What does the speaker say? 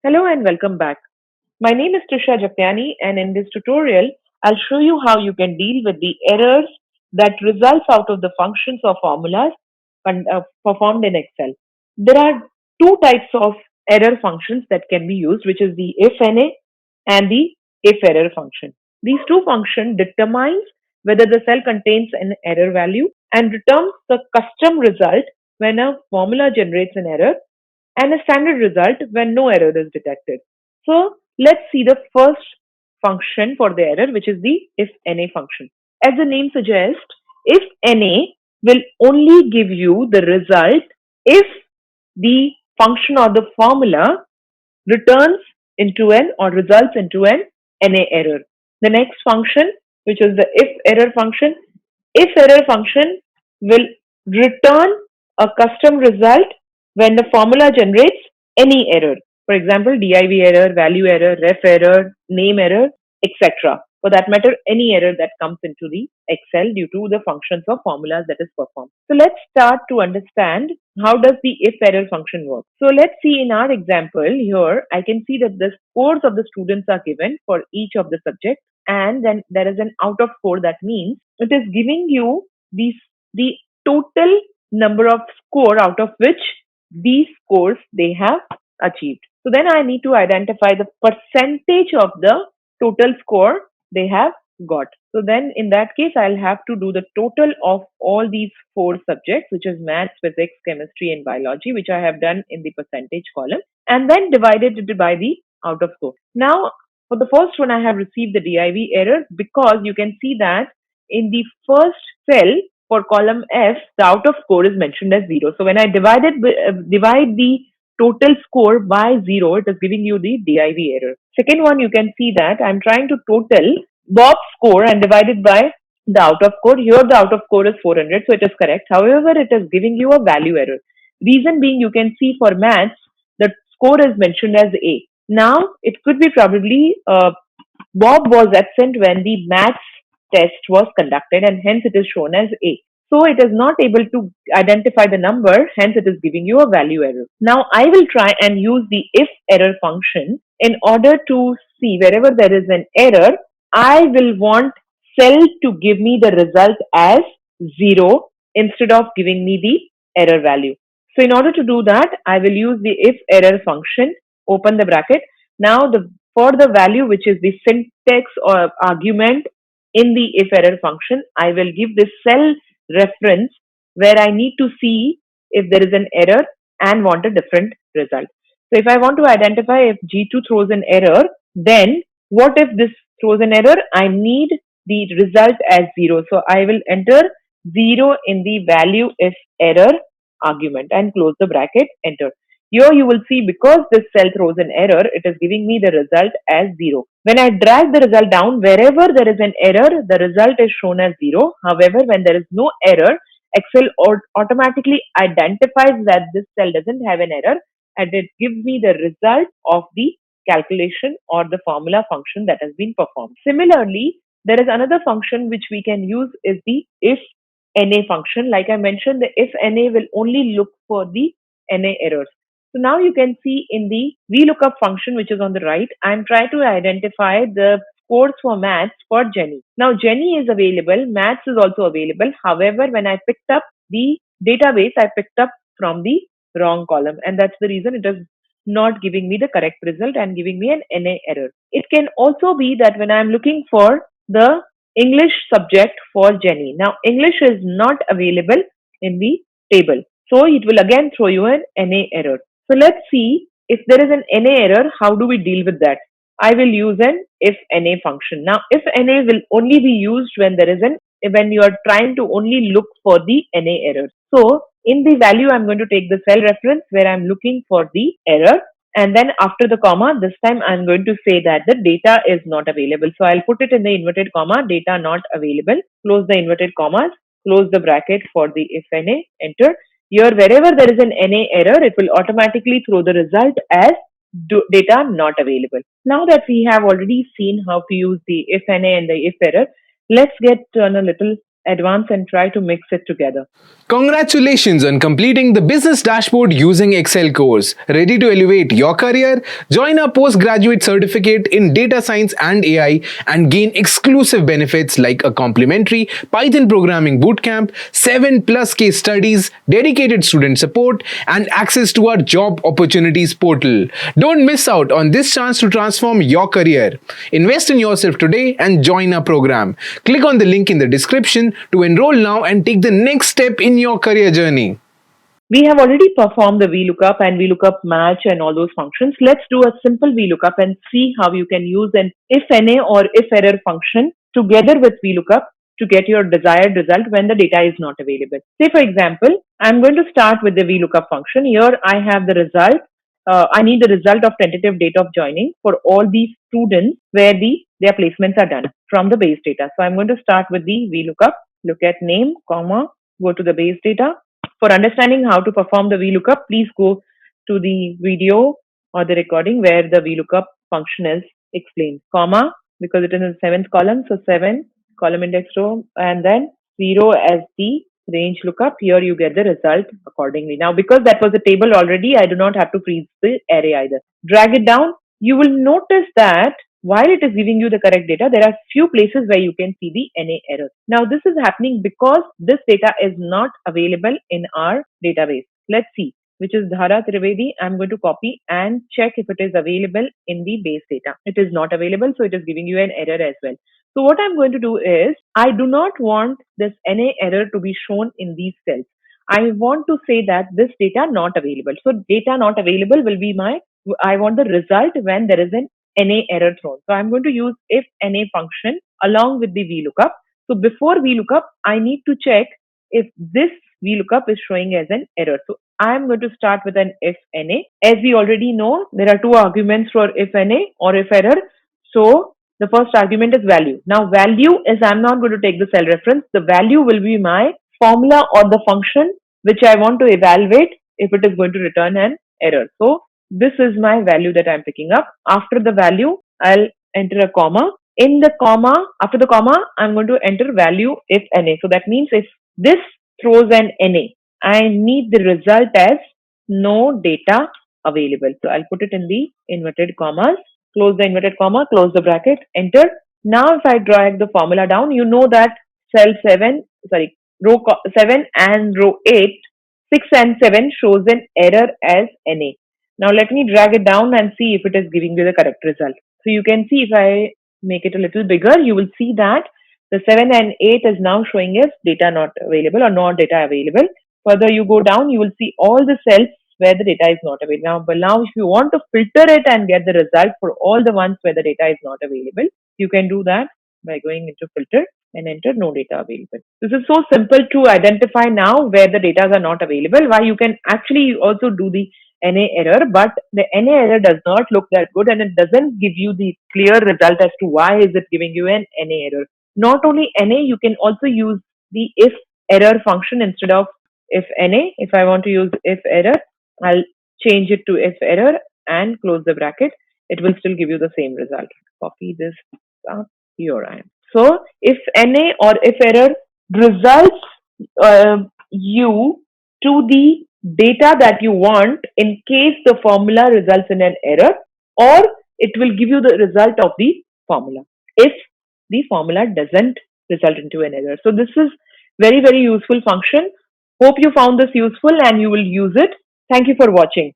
Hello and welcome back. My name is Trisha Japyani, and in this tutorial, I'll show you how you can deal with the errors that results out of the functions or formulas performed in Excel. There are two types of error functions that can be used, which is the if-NA and the if-error function. These two functions determines whether the cell contains an error value and returns the custom result when a formula generates an error and a standard result when no error is detected. So let's see the first function for the error, which is the if NA function. As the name suggests, if NA will only give you the result if the function or the formula returns into an or results into an NA error. The next function, which is the if error function will return a custom result when the formula generates any error. For example, div error, value error, ref error, name error, etc. For that matter, any error that comes into the Excel due to the functions or formulas that is performed. So let's start to understand how does the if error function work. So let's see in our example here, I can see that the scores of the students are given for each of the subjects, and then there is an out of 4. That means it is giving you the total number of score out of which these scores they have achieved. So then I need to identify the percentage of the total score they have got. So then in that case, I'll have to do the total of all these 4 subjects, which is maths, physics, chemistry, and biology, which I have done in the percentage column, and then divided it by the out of score. Now, for the first one, I have received the div error because you can see that in the first cell for column F, the out of score is mentioned as 0. So when I divide the total score by 0, it is giving you the div error. Second one, you can see that I'm trying to total Bob's score and divide it by the out of score. Here the out of score is 400, so it is correct. However, it is giving you a value error. Reason being, you can see for maths, the score is mentioned as A. Now, it could be probably Bob was absent when the maths test was conducted, and hence it is shown as A. So it is not able to identify the number, hence it is giving you a value error. Now I will try and use the if error function in order to see wherever there is an error, I will want cell to give me the result as 0 instead of giving me the error value. So in order to do that, I will use the if error function, open the bracket. Now for the value, which is the syntax or argument in the if error function, I will give this cell reference where I need to see if there is an error and want a different result. So if I want to identify if G2 throws an error, then what if this throws an error? I need the result as 0. So I will enter 0 in the value if error argument and close the bracket, enter. Here you will see because this cell throws an error, it is giving me the result as 0. When I drag the result down, wherever there is an error, the result is shown as 0. However, when there is no error, Excel automatically identifies that this cell doesn't have an error, and it gives me the result of the calculation or the formula function that has been performed. Similarly, there is another function which we can use is the if NA function. Like I mentioned, the if NA will only look for the NA errors. So now you can see in the VLOOKUP function, which is on the right, I'm trying to identify the scores for maths for Jenny. Now Jenny is available, maths is also available. However, when I picked up the database, I picked up from the wrong column, and that's the reason it is not giving me the correct result and giving me an NA error. It can also be that when I'm looking for the English subject for Jenny. Now English is not available in the table. So it will again throw you an NA error. So let's see if there is an NA error, how do we deal with that? I will use an if NA function. Now if NA will only be used when when you are trying to only look for the NA error. So in the value, I'm going to take the cell reference where I'm looking for the error. And then after the comma, this time I'm going to say that the data is not available. So I'll put it in the inverted comma, data not available, close the inverted commas, close the bracket for the if NA, enter. Here, wherever there is an NA error, it will automatically throw the result as data not available. Now that we have already seen how to use the if NA and the if error, let's get on a little advance and try to mix it together. Congratulations on completing the business dashboard using Excel course. Ready to elevate your career? Join our postgraduate certificate in data science and AI and gain exclusive benefits like a complimentary Python programming bootcamp, 7 plus case studies, dedicated student support, and access to our job opportunities portal. Don't miss out on this chance to transform your career. Invest in yourself today and join our program. Click on the link in the description to enroll now and take the next step in your career journey. We have already performed the VLOOKUP and VLOOKUP match and all those functions. Let's do a simple VLOOKUP and see how you can use an if NA or if error function together with VLOOKUP to get your desired result when the data is not available. Say for example, I'm going to start with the VLOOKUP function. Here I have the result. I need the result of tentative date of joining for all these students where their placements are done from the base data. So I'm going to start with the VLOOKUP. Look at name, comma, go to the base data. For understanding how to perform the VLOOKUP, please go to the video or the recording where the VLOOKUP function is explained. Comma, because it is in the 7th column, so 7 column index row, and then 0 as the range lookup. Here you get the result accordingly. Now, because that was a table already, I do not have to freeze the array either. Drag it down. You will notice that while it is giving you the correct data, there are few places where you can see the NA error. Now, this is happening because this data is not available in our database. Let's see, which is Dhara Trivedi. I'm going to copy and check if it is available in the base data. It is not available, so it is giving you an error as well. So what I'm going to do is, I do not want this NA error to be shown in these cells. I want to say that this data not available. So data not available will be I want the result when there is an NA error thrown. So I'm going to use if NA function along with the VLOOKUP. So before VLOOKUP, I need to check if this VLOOKUP is showing as an error. So I'm going to start with an if NA. As we already know, there are two arguments for if NA or if error. So the first argument is value. Now value is, I'm not going to take the cell reference. The value will be my formula or the function which I want to evaluate if it is going to return an error. So this is my value that I'm picking up. After the value, I'll enter a comma. In the comma, after the comma, I'm going to enter value if NA. So that means if this throws an NA, I need the result as no data available. So I'll put it in the inverted commas. Close the inverted comma, close the bracket, enter. Now if I drag the formula down, you know that row 7 and row 8, 6 and 7 shows an error as NA. Now let me drag it down and see if it is giving you the correct result. So you can see if I make it a little bigger, you will see that the 7 and 8 is now showing as data not available or not data available. Further you go down, you will see all the cells where the data is not available. Now if you want to filter it and get the result for all the ones where the data is not available, you can do that by going into filter and enter no data available. This is so simple to identify now where the data are not available. Why you can actually also do the NA error, but the NA error does not look that good and it doesn't give you the clear result as to why is it giving you an NA error. Not only NA, you can also use the if error function instead of if NA. If I want to use if error, I'll change it to if error and close the bracket. It will still give you the same result. Copy this up. Here I am. So if NA or if error results you to the data that you want in case the formula results in an error, or it will give you the result of the formula if the formula doesn't result into an error. So this is very, very useful function. Hope you found this useful and you will use it. Thank you for watching.